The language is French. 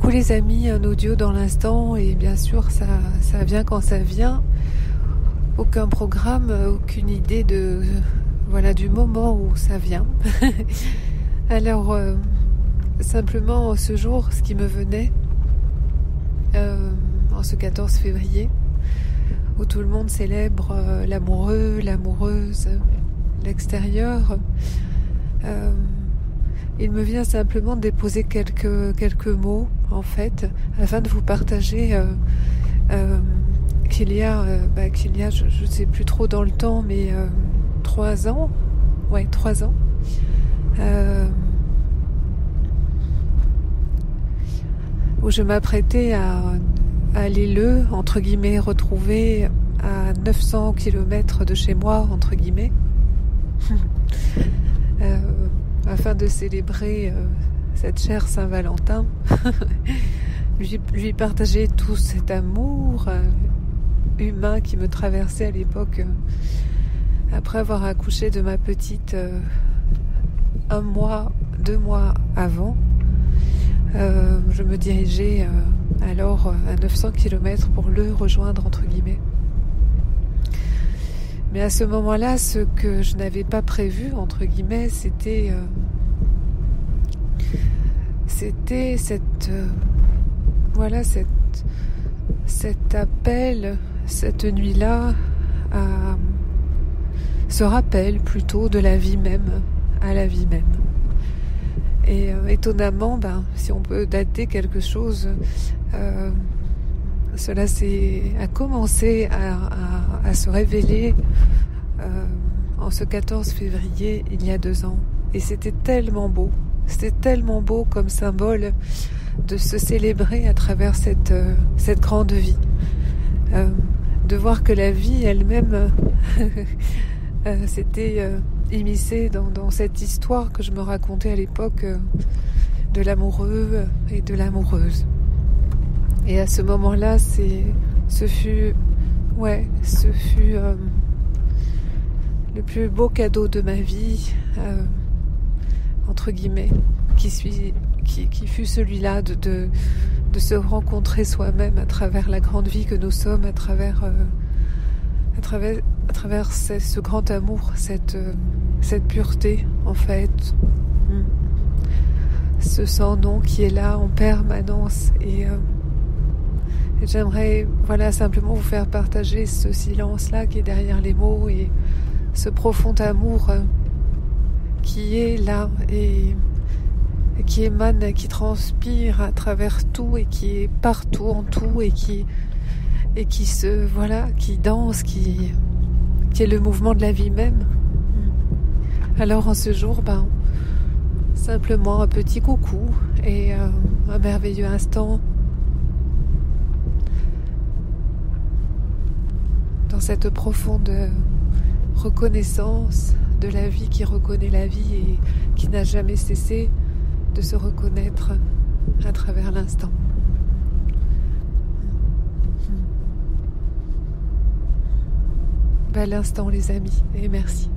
Coucou les amis, un audio dans l'instant et bien sûr ça vient quand ça vient. Aucun programme, aucune idée du moment où ça vient. Alors simplement ce jour, ce qui me venait en ce 14 février où tout le monde célèbre l'amoureux, l'amoureuse, l'extérieur. Il me vient simplement de déposer quelques mots, en fait, afin de vous partager qu'il y a, je ne sais plus trop dans le temps, mais 3 ans, où je m'apprêtais à aller entre guillemets, retrouver à 900 km de chez moi, entre guillemets, afin de célébrer cette chère Saint-Valentin, lui partager tout cet amour humain qui me traversait à l'époque, après avoir accouché de ma petite 1 mois, 2 mois avant. Je me dirigeais alors à 900 km pour le rejoindre, entre guillemets. Mais à ce moment-là, ce que je n'avais pas prévu, entre guillemets, c'était cet appel, cette nuit-là, à ce rappel plutôt de la vie même, à la vie même. Et étonnamment, si on peut dater quelque chose, cela a commencé à se révéler en ce 14 février il y a 2 ans. Et c'était tellement beau comme symbole de se célébrer à travers cette grande vie. De voir que la vie elle-même s'était immiscée dans cette histoire que je me racontais à l'époque de l'amoureux et de l'amoureuse. Et à ce moment-là, ce fut le plus beau cadeau de ma vie, entre guillemets, qui fut celui-là de se rencontrer soi-même à travers la grande vie que nous sommes, à travers ce grand amour, cette pureté, en fait, ce sans-nom qui est là en permanence. Et j'aimerais simplement vous faire partager ce silence-là qui est derrière les mots et ce profond amour qui est là et qui émane, qui transpire à travers tout et qui est partout en tout et qui danse, qui est le mouvement de la vie même. Alors en ce jour, simplement un petit coucou et un merveilleux instant dans cette profonde reconnaissance de la vie qui reconnaît la vie et qui n'a jamais cessé de se reconnaître à travers l'instant. Bel instant les amis et merci.